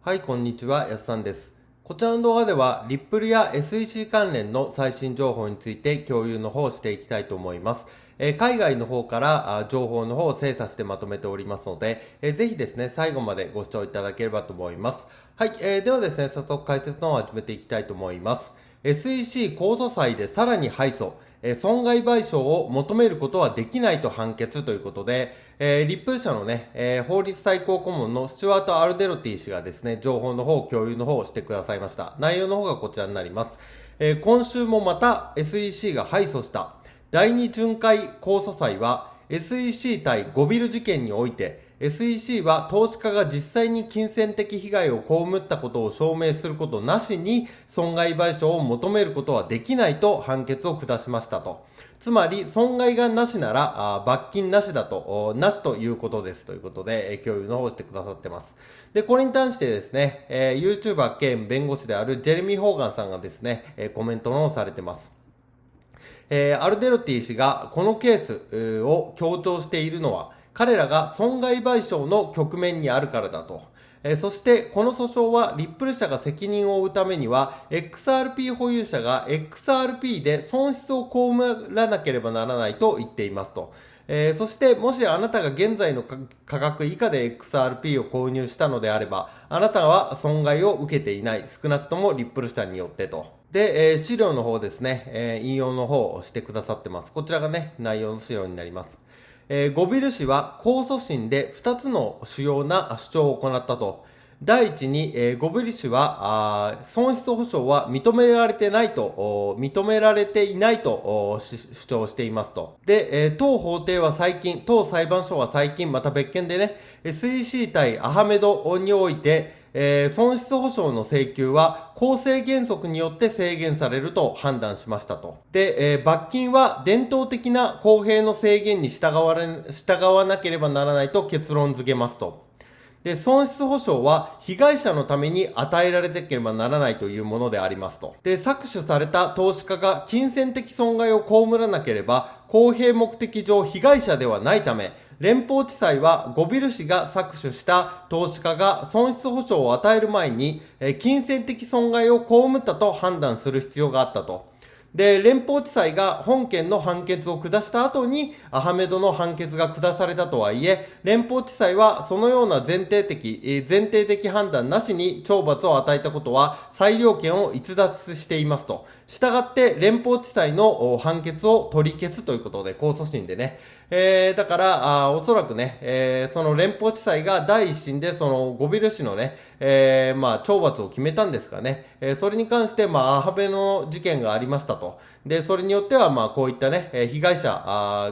はい、こんにちは、やすさんです。こちらの動画では、リップルや SEC 関連の最新情報について共有の方をしていきたいと思います。海外の方から情報の方を精査してまとめておりますので、ぜひですね、最後までご視聴いただければと思います。はい、ではですね、早速解説の方を始めていきたいと思います。SEC 控訴裁でさらに敗訴。損害賠償を求めることはできないと判決ということで、リップル社のね、法律最高顧問のスチュワート・アルデロティ氏がですね、情報の方、共有の方をしてくださいました。内容の方がこちらになります。今週もまた SEC が敗訴した。第二巡回控訴裁は SEC 対ゴビル事件において、SEC は投資家が実際に金銭的被害を被ったことを証明することなしに損害賠償を求めることはできないと判決を下しましたと。つまり損害がなしなら罰金なしだと、なしということですということで、共有の方してくださってます。で、これに関してですね、YouTuber 兼弁護士であるジェレミー・ホーガンさんがですね、コメントの方をされてます。アルデロティ氏がこのケースを強調しているのは、彼らが損害賠償の局面にあるからだと。そしてこの訴訟はリップル社が責任を負うためには XRP 保有者が XRP で損失を被らなければならないと言っていますと。そしてもしあなたが現在の価格以下で XRP を購入したのであれば、あなたは損害を受けていない。少なくともリップル社によってと。で、資料の方ですね、引用の方をしてくださってます。こちらがね、内容の資料になります。ゴビル氏は控訴審で2つの主要な主張を行ったと。第一に、ゴビル氏は損失保証は認められていないと主張していますと。で、当法廷は最近、当裁判所は最近、また別件でね、SEC 対アハメドにおいて、損失保証の請求は公正原則によって制限されると判断しましたと。で、罰金は伝統的な公平の制限に従わなければならないと結論付けますと。で、損失保証は被害者のために与えられなければならないというものでありますと。で、搾取された投資家が金銭的損害を被らなければ公平目的上被害者ではないため、連邦地裁はゴビル氏が搾取した投資家が損失保証を与える前に、金銭的損害を被ったと判断する必要があったと。で、連邦地裁が本件の判決を下した後に、アハメドの判決が下されたとはいえ、連邦地裁はそのような前提的判断なしに懲罰を与えたことは、裁量権を逸脱していますと。したがって、連邦地裁の判決を取り消すということで、控訴審でね。だから、おそらくね、その連邦地裁が第一審で、そのゴビル氏のね、懲罰を決めたんですかね。それに関して、アハメの事件がありましたと。で、それによっては、こういったね、被害者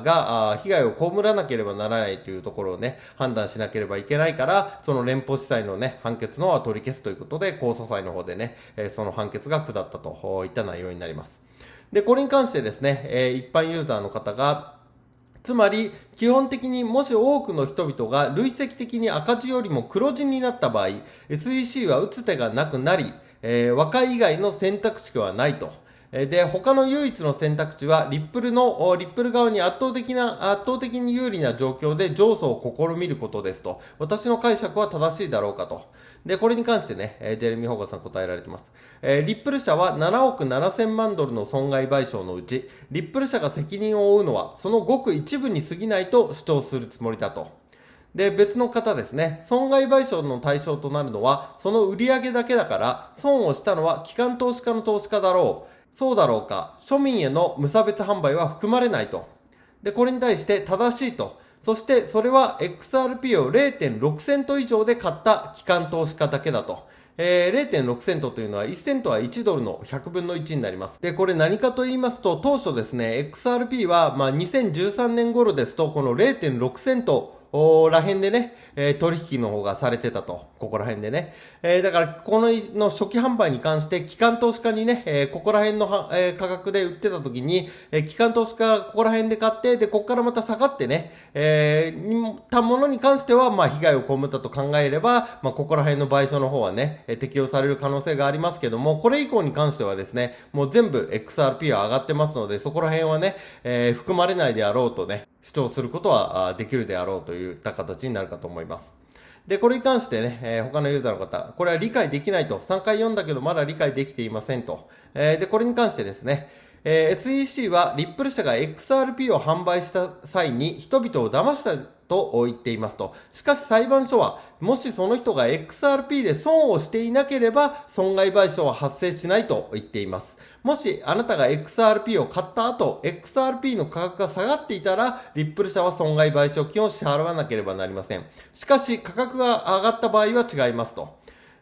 が被害を被らなければならないというところをね、判断しなければいけないから、その連邦地裁のね、判決のは取り消すということで、控訴裁の方でね、その判決が下ったといった内容になります。で、これに関してですね、一般ユーザーの方が、つまり、基本的にもし多くの人々が累積的に赤字よりも黒字になった場合、SEC は打つ手がなくなり、和解以外の選択肢はないと。で、他の唯一の選択肢は、リップル側に圧倒的に有利な状況で上訴を試みることですと。私の解釈は正しいだろうかと。で、これに関してね、ジェレミー・ホーガンさん答えられてます。リップル社は7億7000万ドルの損害賠償のうち、リップル社が責任を負うのは、そのごく一部に過ぎないと主張するつもりだと。で、別の方ですね。損害賠償の対象となるのは、その売上だけだから、損をしたのは機関投資家の投資家だろう。そうだろうか。庶民への無差別販売は含まれないと。で、これに対して正しいと。そしてそれは XRP を 0.6 セント以上で買った機関投資家だけだと。0.6 セントというのは1セントは1ドルの100分の1になります。で、これ何かと言いますと、当初ですね、XRP は2013年頃ですと、この 0.6 セントら辺でね、取引の方がされてたと。ここら辺でね。だから、この初期販売に関して、機関投資家にね、ここら辺の価格で売ってた時に、機関投資家がここら辺で買って、で、ここからまた下がってね、たものに関しては、被害を被ったと考えれば、ここら辺の賠償の方はね、適用される可能性がありますけども、これ以降に関してはですね、もう全部 XRP は上がってますので、そこら辺はね、含まれないであろうとね、主張することはできるであろうといった形になるかと思います。で、これに関してね、他のユーザーの方、これは理解できないと、3回読んだけどまだ理解できていませんと。で、これに関してですね、SEC はリップル社が XRP を販売した際に人々を騙したと言っていますと。しかし裁判所は、もしその人が XRP で損をしていなければ、損害賠償は発生しないと言っています。もしあなたが XRP を買った後、XRP の価格が下がっていたら、リップル社は損害賠償金を支払わなければなりません。しかし価格が上がった場合は違いますと。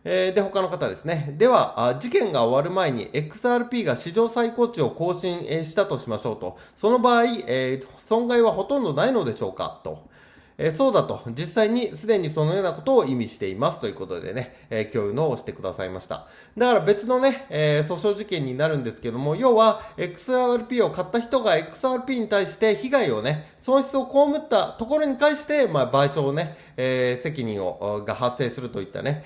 で、他の方ですね。では、事件が終わる前に XRP が史上最高値を更新したとしましょうと。その場合、損害はほとんどないのでしょうかと。そうだと、実際にすでにそのようなことを意味していますということでね、共有のをしてくださいました。だから別のね、訴訟事件になるんですけども、要は XRP を買った人が XRP に対して被害をね、損失を被ったところに対して、賠償をね、責任が発生するといったね、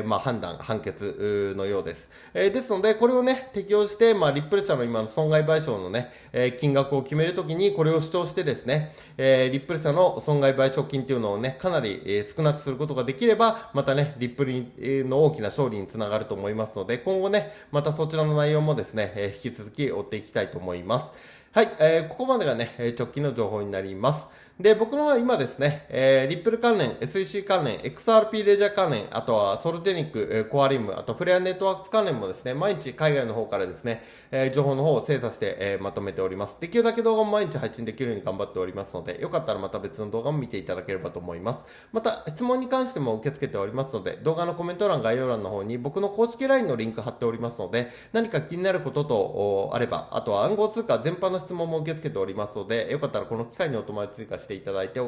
判決のようです。ですので、これをね、適用して、リップル社の今の損害賠償のね、金額を決めるときに、これを主張してですね、リップル社の損害賠償金っていうのをね、かなり少なくすることができれば、またね、リップルの大きな勝利につながると思いますので、今後ね、またそちらの内容もですね、引き続き追っていきたいと思います。はい、ここまでがね、直近の情報になります。で、僕の方は今ですね、リップル関連、SEC 関連、XRP レジャー関連、あとはソルジェニック、コアリム、あとフレアネットワークス関連もですね、毎日海外の方からですね、情報の方を精査して、まとめております。できるだけ動画も毎日配信できるように頑張っておりますので、よかったらまた別の動画も見ていただければと思います。また、質問に関しても受け付けておりますので、動画のコメント欄、概要欄の方に僕の公式 LINE のリンク貼っておりますので、何か気になることとあれば、あとは暗号通貨全般の質問も受け付けておりますので、よかったらこの機会にお友達追加していただいて、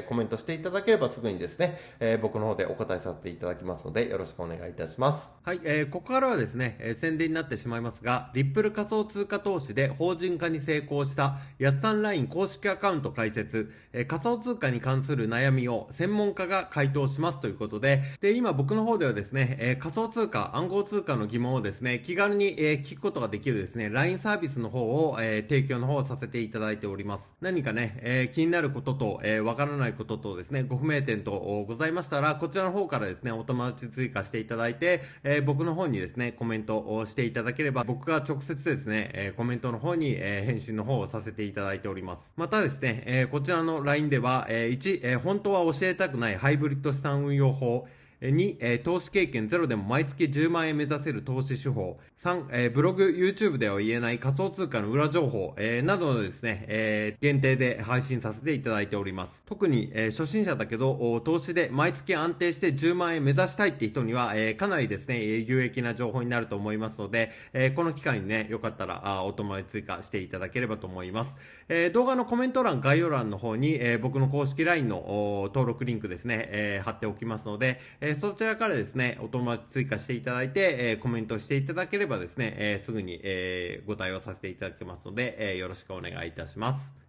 コメントしていただければすぐにですね、僕の方でお答えさせていただきますので、よろしくお願いいたします。はい、ここからはですね、宣伝になってしまいますが、リップル仮想通貨投資で法人化に成功したやっさん LINE 公式アカウント開設、仮想通貨に関する悩みを専門家が回答しますということで、今僕の方ではですね、仮想通貨、暗号通貨の疑問をですね、気軽に、聞くことができるですね、LINE サービスの方を、提供の方をさせていただいております。何かね、気になることと、わからないこととですね、ご不明点とございましたら、こちらの方からですね、お友達追加していただいて、僕の方にですね、コメントをしていただければ、僕が直接ですね、コメントの方に、返信の方をさせていただいております。またですね、こちらの LINE では、1、本当は教えたくないハイブリッド資産運用法、2、投資経験ゼロでも毎月10万円目指せる投資手法。3、ブログ、YouTube では言えない仮想通貨の裏情報、などのですね、限定で配信させていただいております。特に、初心者だけど、投資で毎月安定して10万円目指したいって人には、かなりですね、有益な情報になると思いますので、この機会にね、よかったら、お友達追加していただければと思います。動画のコメント欄、概要欄の方に、僕の公式 LINE の登録リンクですね、貼っておきますので、そちらからですね、お友達追加していただいて、コメントしていただければですね、すぐに、ご対応させていただきますので、よろしくお願いいたします。